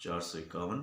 451।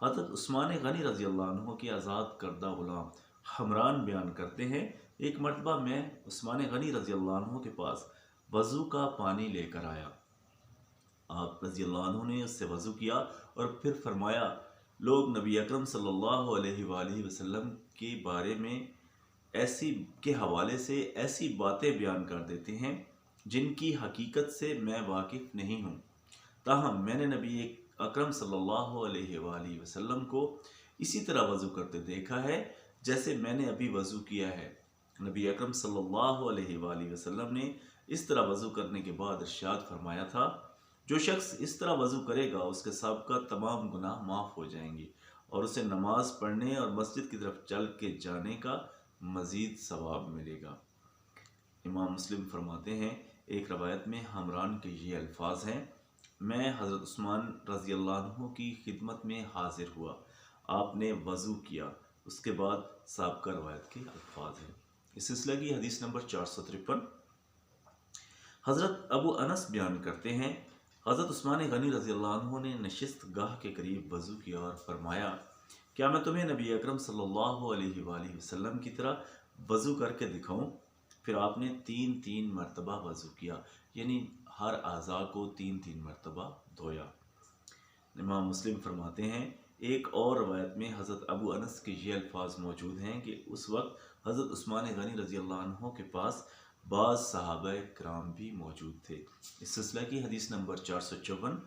حضرت عثمان غنی رضی اللہ عنہ کے آزاد کردہ غلام حمران بیان کرتے ہیں، ایک مرتبہ میں عثمان غنی رضی اللہ عنہ کے پاس وضو کا پانی لے کر آیا۔ آپ رضی اللہ عنہ نے اس سے وضو کیا اور پھر فرمایا، لوگ نبی اکرم صلی اللہ علیہ وآلہ وسلم کے بارے میں کے حوالے سے ایسی باتیں بیان کر دیتے ہیں جن کی حقیقت سے میں واقف نہیں ہوں، تاہم میں نے نبی اکرم صلی اللہ علیہ وآلہ وسلم کو اسی طرح وضو کرتے دیکھا ہے جیسے میں نے ابھی وضو کیا ہے۔ نبی اکرم صلی اللہ علیہ وآلہ وسلم نے اس طرح وضو کرنے کے بعد ارشاد فرمایا تھا، جو شخص اس طرح وضو کرے گا اس کے سابقہ تمام گناہ معاف ہو جائیں گے اور اسے نماز پڑھنے اور مسجد کی طرف چل کے جانے کا مزید ثواب ملے گا۔ امام مسلم فرماتے ہیں، ایک روایت میں حمران کے یہ الفاظ ہیں، میں حضرت عثمان رضی اللہ عنہ کی خدمت میں حاضر ہوا، آپ نے وضو کیا، اس کے بعد سابقہ روایت کے الفاظ ہیں۔ اس سلسلہ کی حدیث نمبر 453۔ حضرت ابو انس بیان کرتے ہیں، حضرت عثمان غنی رضی اللہ عنہ نے نشست گاہ کے قریب وضو کیا اور فرمایا، کیا میں تمہیں نبی اکرم صلی اللہ علیہ وآلہ وسلم کی طرح وضو کر کے دکھاؤں؟ پھر آپ نے 3 مرتبہ وضو کیا، یعنی ہر اعضاء کو 3 مرتبہ دھویا۔ امام مسلم فرماتے ہیں، ایک اور روایت میں حضرت ابو انس کے یہ الفاظ موجود ہیں کہ اس وقت حضرت عثمان غنی رضی اللہ عنہ کے پاس بعض صحابہ کرام بھی موجود تھے۔ اس سلسلہ کی حدیث نمبر 454۔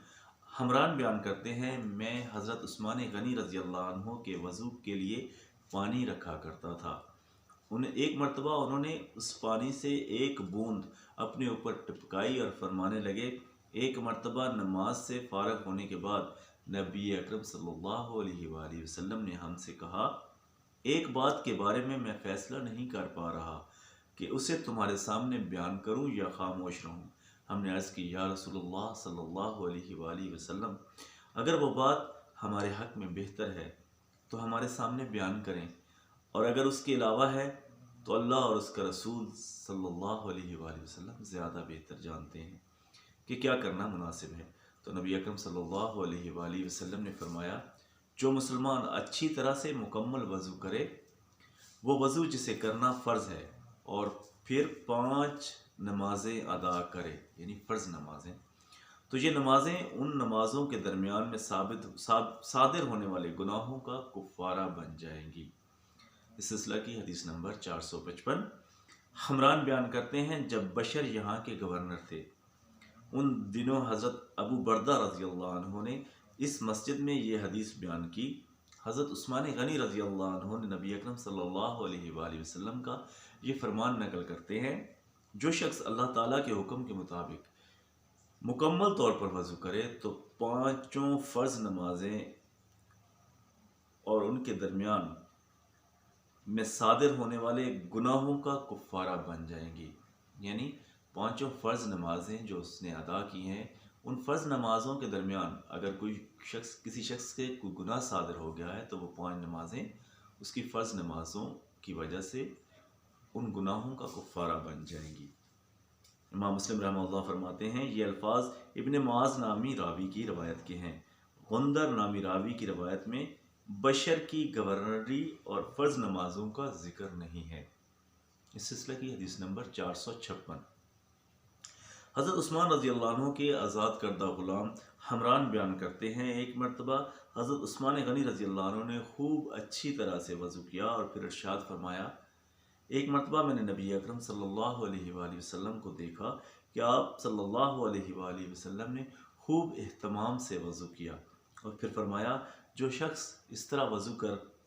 حمران بیان کرتے ہیں، میں حضرت عثمان غنی رضی اللہ عنہ کے وضو کے لیے پانی رکھا کرتا تھا، ایک مرتبہ انہوں نے اس پانی سے ایک بوند اپنے اوپر ٹپکائی اور فرمانے لگے، ایک مرتبہ نماز سے فارغ ہونے کے بعد نبی اکرم صلی اللہ علیہ وآلہ وسلم نے ہم سے کہا، ایک بات کے بارے میں فیصلہ نہیں کر پا رہا کہ اسے تمہارے سامنے بیان کروں یا خاموش رہوں۔ ہم نے عرض کی، یا رسول اللہ صلی اللہ علیہ وآلہ وسلم، اگر وہ بات ہمارے حق میں بہتر ہے تو ہمارے سامنے بیان کریں، اور اگر اس کے علاوہ ہے تو اللہ اور اس کا رسول صلی اللہ علیہ وآلہ وسلم زیادہ بہتر جانتے ہیں کہ کیا کرنا مناسب ہے۔ تو نبی اکرم صلی اللہ علیہ وآلہ وسلم نے فرمایا، جو مسلمان اچھی طرح سے مکمل وضو کرے، وہ وضو جسے کرنا فرض ہے، اور پھر 5 نمازیں ادا کرے، یعنی فرض نمازیں، تو یہ نمازیں ان نمازوں کے درمیان میں صادر ہونے والے گناہوں کا کفارہ بن جائیں گی۔ اس سلسلہ کی حدیث نمبر 455۔ حمران بیان کرتے ہیں، جب بشر یہاں کے گورنر تھے، ان دنوں حضرت ابو بردہ رضی اللہ عنہ نے اس مسجد میں یہ حدیث بیان کی۔ حضرت عثمان غنی رضی اللہ عنہ نے نبی اکرم صلی اللہ علیہ وآلہ وسلم کا یہ فرمان نقل کرتے ہیں، جو شخص اللہ تعالیٰ کے حکم کے مطابق مکمل طور پر وضو کرے تو 5 فرض نمازیں اور ان کے درمیان میں صادر ہونے والے گناہوں کا کفارہ بن جائیں گی۔ یعنی 5 فرض نمازیں جو اس نے ادا کی ہیں، ان فرض نمازوں کے درمیان اگر کسی شخص کے کوئی گناہ صادر ہو گیا ہے تو وہ 5 نمازیں اس کی فرض نمازوں کی وجہ سے ان گناہوں کا کفارہ بن جائیں گی۔ امام مسلم رحمہ اللہ فرماتے ہیں، یہ الفاظ ابن معاذ نامی راوی کی روایت کے ہیں۔ غندر نامی راوی کی روایت میں بشر کی گورنری اور فرض نمازوں کا ذکر نہیں ہے۔ اس سلسلہ کی حدیث نمبر 456۔ حضرت عثمان رضی اللہ عنہ کے آزاد کردہ غلام حمران بیان کرتے ہیں، ایک مرتبہ حضرت عثمان غنی رضی اللہ عنہ نے خوب اچھی طرح سے وضو کیا اور پھر ارشاد فرمایا، ایک مرتبہ میں نے نبی اکرم صلی اللہ علیہ وآلہ وسلم کو دیکھا کہ آپ صلی اللہ علیہ وآلہ وسلم نے خوب اہتمام سے وضو کیا، اور پھر فرمایا، جو شخص اس طرح وضو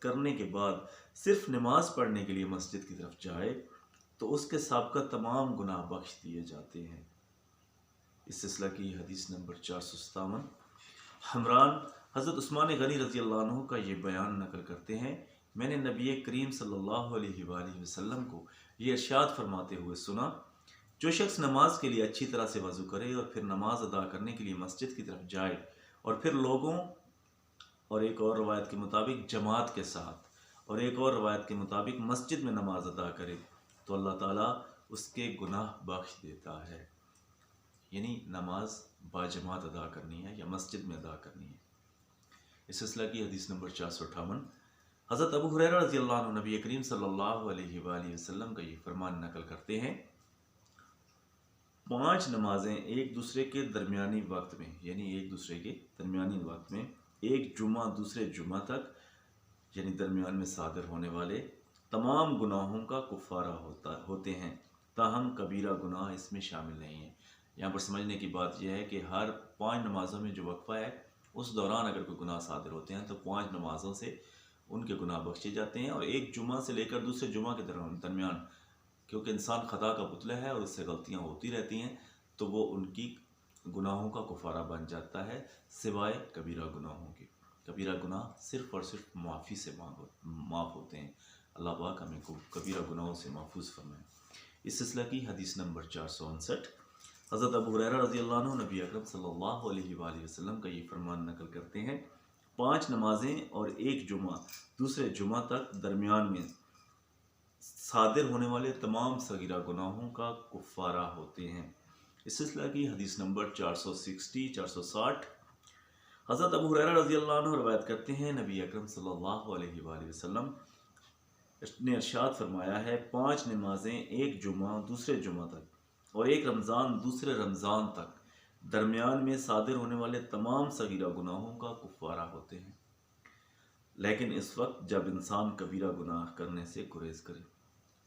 کرنے کے بعد صرف نماز پڑھنے کے لیے مسجد کی طرف جائے تو اس کے سابقہ تمام گناہ بخش دیے جاتے ہیں۔ اس سلسلہ کی حدیث نمبر 457۔ حمران حضرت عثمان غنی رضی اللہ عنہ کا یہ بیان نقل کرتے ہیں، میں نے نبی کریم صلی اللہ علیہ وآلہ وسلم کو یہ ارشاد فرماتے ہوئے سنا، جو شخص نماز کے لیے اچھی طرح سے وضو کرے اور پھر نماز ادا کرنے کے لیے مسجد کی طرف جائے اور پھر لوگوں، اور ایک اور روایت کے مطابق جماعت کے ساتھ، اور ایک اور روایت کے مطابق مسجد میں نماز ادا کرے تو اللہ تعالیٰ اس کے گناہ بخش دیتا ہے۔ یعنی نماز باجماعت ادا کرنی ہے یا مسجد میں ادا کرنی ہے۔ اس سلسلہ کی حدیث نمبر 458۔ حضرت ابو ہریرہ رضی اللہ عنہ نبی کریم صلی اللہ علیہ وآلہ وسلم کا یہ فرمان نقل کرتے ہیں، 5 نمازیں ایک دوسرے کے درمیانی وقت میں، یعنی ایک دوسرے کے درمیانی وقت میں، ایک جمعہ دوسرے جمعہ تک، یعنی درمیان میں صادر ہونے والے تمام گناہوں کا کفارہ ہوتے ہیں، تاہم کبیرہ گناہ اس میں شامل نہیں ہیں۔ یہاں پر سمجھنے کی بات یہ ہے کہ ہر 5 نمازوں میں جو وقفہ ہے اس دوران اگر کوئی گناہ صادر ہوتے ہیں تو 5 نمازوں سے ان کے گناہ بخشے جاتے ہیں، اور ایک جمعہ سے لے کر دوسرے جمعہ کے درمیان، کیونکہ انسان خطا کا پتلا ہے اور اس سے غلطیاں ہوتی رہتی ہیں، تو وہ ان کی گناہوں کا کفارہ بن جاتا ہے، سوائے کبیرہ گناہوں کے۔ کبیرہ گناہ صرف اور صرف معافی سے معاف ہوتے ہیں۔ اللہ پاک ہمیں کو کبیرہ گناہوں سے محفوظ فرمائے۔ اس سلسلہ کی حدیث نمبر 459۔ حضرت ابو ہریرہ رضی اللہ عنہ نبی اکرم صلی اللہ علیہ وآلہ وسلم کا یہ فرمان نقل کرتے ہیں، 5 نمازیں اور ایک جمعہ دوسرے جمعہ تک درمیان میں صادر ہونے والے تمام صغیرہ گناہوں کا کفارہ ہوتے ہیں۔ اس سلسلہ کی حدیث نمبر 460۔ حضرت ابو ہریرہ رضی اللہ عنہ روایت کرتے ہیں، نبی اکرم صلی اللہ علیہ وآلہ وسلم نے ارشاد فرمایا ہے، 5 نمازیں ایک جمعہ دوسرے جمعہ تک اور ایک رمضان دوسرے رمضان تک درمیان میں صادر ہونے والے تمام صغیرہ گناہوں کا کفارہ ہوتے ہیں، لیکن اس وقت جب انسان کبیرہ گناہ کرنے سے گریز کرے۔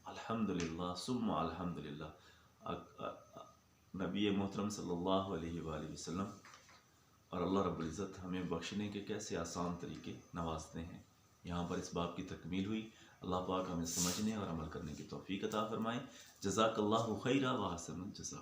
الحمدللہ ثم الحمدللہ، نبی محترم صلی اللہ علیہ وآلہ وسلم اور اللہ رب العزت ہمیں بخشنے کے کیسے آسان طریقے نوازتے ہیں۔ یہاں پر اس باب کی تکمیل ہوئی۔ اللہ پاک ہمیں سمجھنے اور عمل کرنے کی توفیق عطا فرمائے۔ جزاک اللہ خیرا و احسن الجزا۔